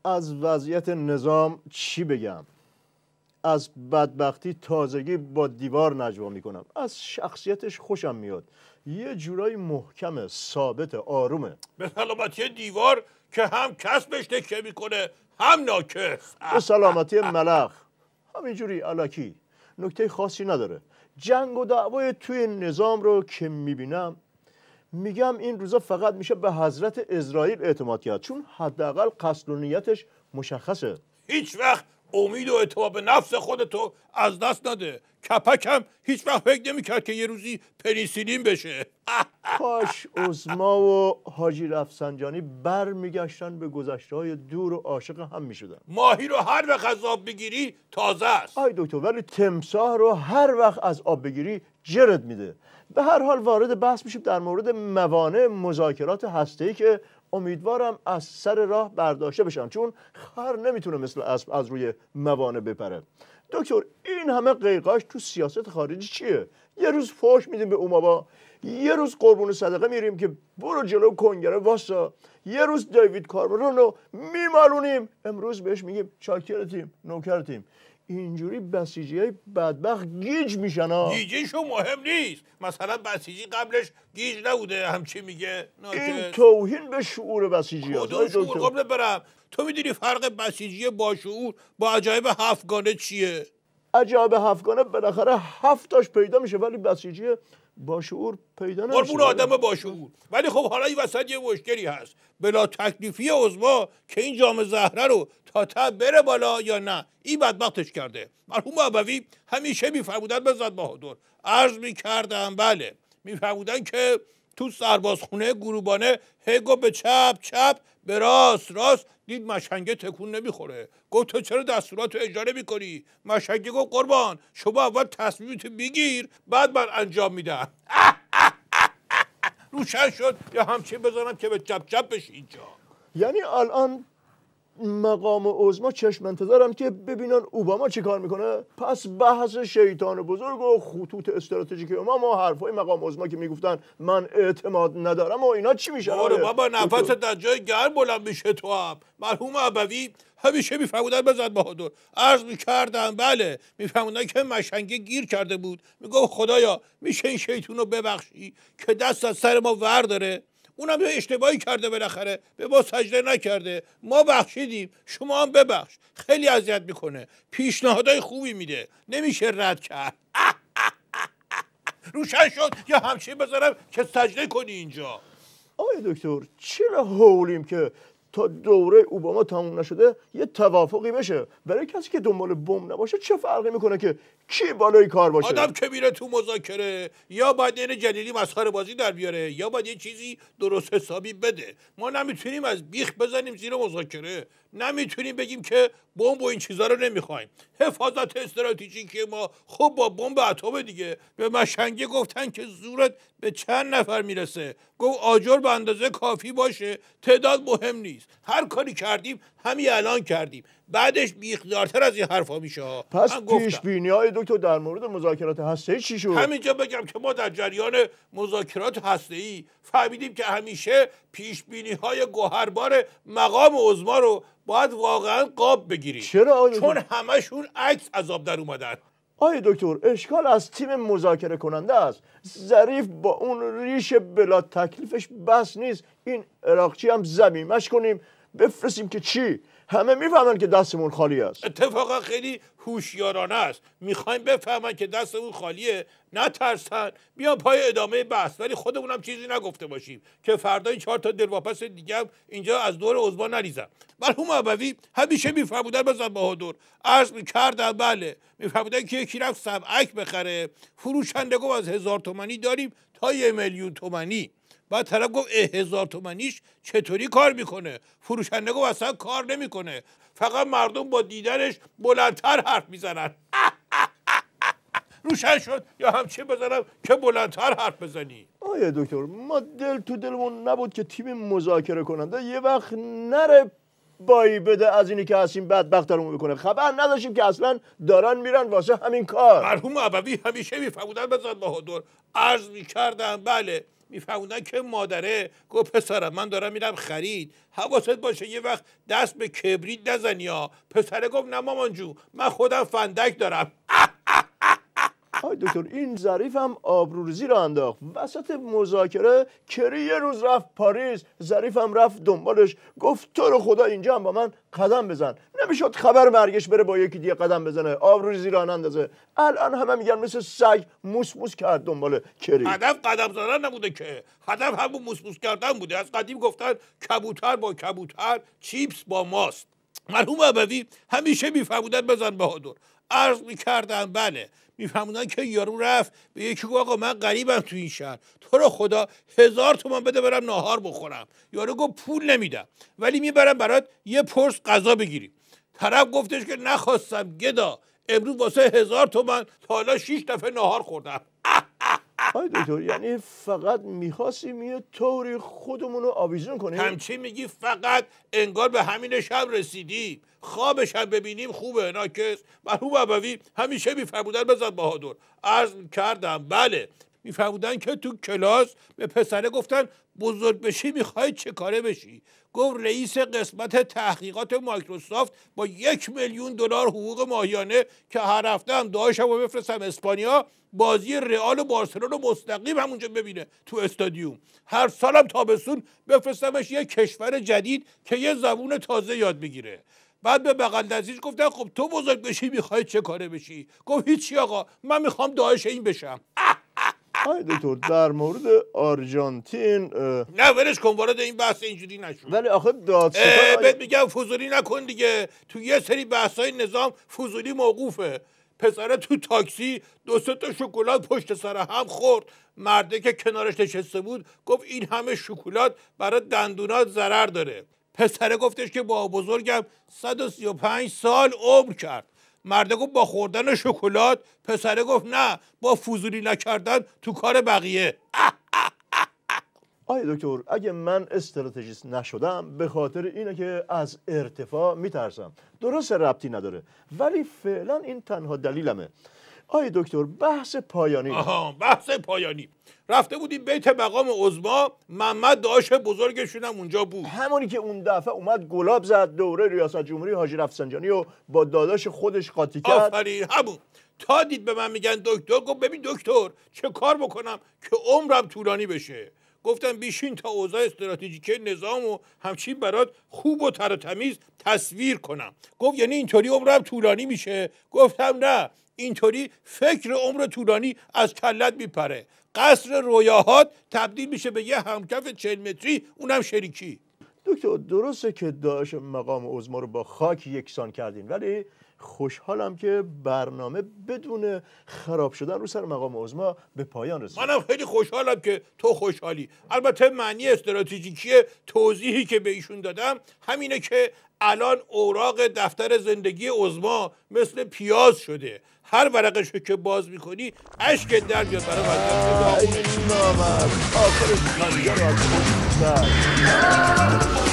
از وضعیت نظام چی بگم؟ از بدبختی تازگی با دیوار نجوا میکنم. از شخصیتش خوشم میاد، یه جورایی محکمه، ثابت، آرومه. به سلامتی دیوار که هم کسبش تکیه میکنه هم ناکس. به سلامتی ملخ همینجوری الکی، نکته خاصی نداره. جنگ و دعوای توی نظام رو که میبینم میگم این روزا فقط میشه به حضرت اسرائیل اعتماد کرد، چون حداقل قصد و نیتش مشخصه. هیچ وقت امید و اعتماد به نفس خودتو از دست نده. کپکم هیچ وقت فکر نمیکرد که یه روزی پنیسیلین بشه. کاش عظما و حاجی رفسنجانی برمیگشتن به گذشته‌های دور و عاشق هم میشدن. ماهی رو هر وقت از آب بگیری تازه است. آی دکتر، ولی تمساح رو هر وقت از آب بگیری جرت میده. به هر حال وارد بحث میشیم در مورد موانع مذاکرات هسته‌ای که امیدوارم از سر راه برداشته بشن، چون خر نمیتونه مثل اسب از روی موانع بپره. دکتر، این همه قیقاش تو سیاست خارجی چیه؟ یه روز فحش میدیم به اوماوا، یه روز قربون صدقه میریم که برو جلو کنگره واسا، یه روز دیوید کامرون رو میمالونیم، امروز بهش میگیم چاکرتیم، نوکرتیم. اینجوری بسیجیای بدبخت گیج میشن ها. گیجیشو مهم نیست. مثلا بسیجی قبلش گیج نبوده، همچی میگه. این توهین به شعور بسیجی هست. کدوم شعور قبل برم؟ تو میدونی فرق بسیجی با شعور با عجایب هفتگانه چیه؟ عجایب هفتگانه بالاخره هفتاش پیدا میشه، ولی بسیجی با شعور پیدا نمیشه. قربون آدم با شعور. ولی خب حالا این وسط یه مشکلی هست. بلا تکلیفی عظما که این جام زهره رو تا ته بره بالا یا نه، این بدبختش کرده. مرحوم ابوی همیشه میفرمودن بزد بهادر. عرض میکردم بله، میفرمودن که تو سربازخونه گروبانه هگو به چپ چپ به راست دید مشنگه تکون نمیخوره. گفت تو چرا دستوراتو اجرا نمیکنی؟ مشنگه گفت قربان شما اول تصمیمتو بگیر بعد من انجام میدم. روشن شد یا همچین بزنم که به چپ چپ بشه اینجا. یعنی الان مقام عظما چشم انتظارن که ببینن اوباما چی کار میکنه؟ پس بحث شیطان بزرگ و خطوط استراتژیک ما حرفای مقام عظما که میگفتن من اعتماد ندارم و اینا چی میشه؟ آره بابا، نفس در جای گرم بلند میشه. تو هم مرحوم ابوی همیشه میفرمودن بزد بهادر. عرض میکردم بله، میفرمودن که مشنگه گیر کرده بود، میگفت خدایا میشه این شیطون رو ببخشی که دست از سر ما ور داره؟ اونم یه اشتباهی کرده، بالاخره به ما سجده نکرده، ما بخشیدیم، شما هم ببخش. خیلی اذیت میکنه، پیشنهادای خوبی میده، نمیشه رد کرد. روشن شد یا همچین بذارم که سجده کنی اینجا؟ آقای دکتر، چرا هولیم که تا دوره اوباما تموم نشده یه توافقی بشه؟ برای کسی که دنبال بم نباشه چه فرقی میکنه که کی بالای کار باشه؟ آدم که میره تو مذاکره یا باید این جلیلی مسخره بازی در بیاره یا باید یه چیزی درست حسابی بده. ما نمیتونیم از بیخ بزنیم زیر مذاکره، نمیتونیم بگیم که بمب و این چیزا رو نمیخوایم. حفاظت استراتژیکی ما خب با بمب اتم دیگه. به مشنگه گفتن که زورت به چند نفر میرسه، گفت آجر به اندازه کافی باشه، تعداد مهم نیست. هر کاری کردیم همین الان کردیم، بعدش بی‌اختیارتر از این حرفا میشه. پس پیش بینی‌های دکتر در مورد مذاکرات هسته‌ای چی شد؟ همینجا بگم که ما در جریان مذاکرات هسته‌ای فهمیدیم که همیشه پیش بینی‌های گوهربار مقام عظما رو باید واقعا قاب بگیریم. چرا؟ چون همشون عکس از آب در اومدن. آی دکتر، اشکال از تیم مذاکره کننده است. ظریف با اون ریش بلا تکلیفش بس نیست، این عراقچی هم ضمیمش کنیم بفرستیم که چی؟ همه میفهمن که دستمون خالی است. اتفاقا خیلی هوشیارانه است. میخوایم بفهمن که دستمون خالیه، نترسن، بیان پای ادامه بحث، ولی خودمونم چیزی نگفته باشیم که فردا این 4 تا دلواپس دیگه هم اینجا از دور عظما نریزن. مرحوم ابوی همیشه میفرمودن بزن بهادر. عرض میکردم بله، میفرمودن که یکی رفت سبعک بخره، فروشنده گفت از 1000 تومانی داریم تا 1,000,000 تومانی. بعد طرف گفت 1000 تومانیش چطوری کار میکنه؟ فروشنده گفت اصلا کار نمیکنه، فقط مردم با دیدنش بلندتر حرف میزنن. روشن شد یا همچین بزنم که بلندتر حرف بزنی؟ آیه دکتر، ما دل تو دلمون نبود که تیم مذاکره کننده یه وقت نره بایی بده از اینی که هستیم بدبخترمون بکنه. خبر نداشتیم که اصلا دارن میرن واسه همین کار. مرحوم ابوی همیشه میفهمودن بزن بهادر. عرض میکردم بله، میفهمودن که مادره گفت پسرم من دارم میرم خرید، حواست باشه یه وقت دست به کبریت نزنی ها. پسره گفت نه مامان جون من خودم فندک دارم. آی دکتر، این ظریف هم آبروریزی رو انداخت وسط مذاکره. کری یه روز رفت پاریس، ظریف هم رفت دنبالش، گفت تو رو خدا اینجا هم با من قدم بزن. نمیشد خبر مرگش بره با یکی دیگه قدم بزنه، آبروریزی رو اندازه. الان همه میگن مثل سگ موس موس کرد دنبال کری. هدف قدم زدن نبوده که، هدف همون موس موس کردن بوده. از قدیم گفتن کبوتر با کبوتر، چیپس با ماست. مرحوم ابوی همیشه میفهمودن بزن بهادر. عرض میکردم بله، میفهمونن که یارو رفت به یکی گفت آقا من غریبم تو این شهر، تو رو خدا 1000 تومان بده برم ناهار بخورم. یارو گفت پول نمیدم ولی میبرم برات یه پرس غذا بگیریم. طرف گفتش که نخواستم گدا، امروز واسه 1000 تومان تا حالا 6 دفعه ناهار خوردم. آی دکتر، یعنی فقط میخواستیم یه طوری خودمون رو آویزون کنیم؟ همچی میگی فقط؟ انگار به همینش هم رسیدیم. خوابش هم ببینیم خوبه ناکس. مرحوم ابوی همیشه میفرمودن بزن بهادر. عرض کردم بله، میفرمودن که تو کلاس به پسره گفتن بزرگ بشی میخوای چه کاره بشی؟ گفت رئیس قسمت تحقیقات مایکروسافت با $1,000,000 حقوق ماهیانه که هر هفته هم داشتم و بفرستم اسپانیا بازی رئال و بارسلون مستقیم همونجا ببینه تو استادیوم. هر سالم تابستون بفرستمش یه کشور جدید که یه زبون تازه یاد بگیره. بعد به بغل نزدیک گفتن خب تو بزرگ بشی میخوای چه کاره بشی؟ گفت هیچی آقا، من میخوام داعش این بشم. آی دکتر، در مورد آرژانتین نه ولش کن، وارد این بحث اینجوری نشو. ولی آخه دادستان بهت میگم فضولی نکن دیگه. تو یه سری بحثای نظام فضولی موقوفه. پسره تو تاکسی 2-3 تا شکلات پشت سر هم خورد. مرده که کنارش نشسته بود گفت این همه شکلات برای دندونات ضرر داره. پسره گفتش که با بزرگم 135 سال عمر کرد. مرده گفت با خوردن شکلات. پسره گفت نه، با فضولی نکردن تو کار بقیه. آی دکتر، اگه من استراتژیست نشدم به خاطر اینه که از ارتفاع میترسم. درست ربطی نداره ولی فعلا این تنها دلیلمه. آی دکتر، بحث پایانی. بحث پایانی. رفته بودیم بیت مقام عظما، محمد داعش بزرگشون هم اونجا بود، همونی که اون دفعه اومد گلاب زد دوره ریاست جمهوری حاجی رفسنجانی و با داداش خودش قاطی کرد. آفرین همون. تا دید به من میگن دکتر، گفت ببین دکتر چه کار بکنم که عمرم طولانی بشه؟ گفتم بیشین تا اوضاع استراتژیکی نظام و همچین برات خوب و تر و تمیز تصویر کنم. گفت یعنی اینطوری عمرم طولانی میشه؟ گفتم نه، اینطوری فکر عمر طولانی از کلت میپره. قصر رویاهات تبدیل میشه به یه همکف 40 متری، اونم شریکی. دکتر درسته که داعش مقام عظما رو با خاک یکسان کردین ولی خوشحالم که برنامه بدون خراب شدن رو سر مقام عظما به پایان رسید. منم خیلی خوشحالم که تو خوشحالی. البته معنی استراتژیکی توضیحی که به ایشون دادم همینه که الان اوراق دفتر زندگی عظما مثل پیاز شده، هر ورقشو که باز میکنی اشک در میاد برای وضعیت. این نامرد آخرش خنجر رو از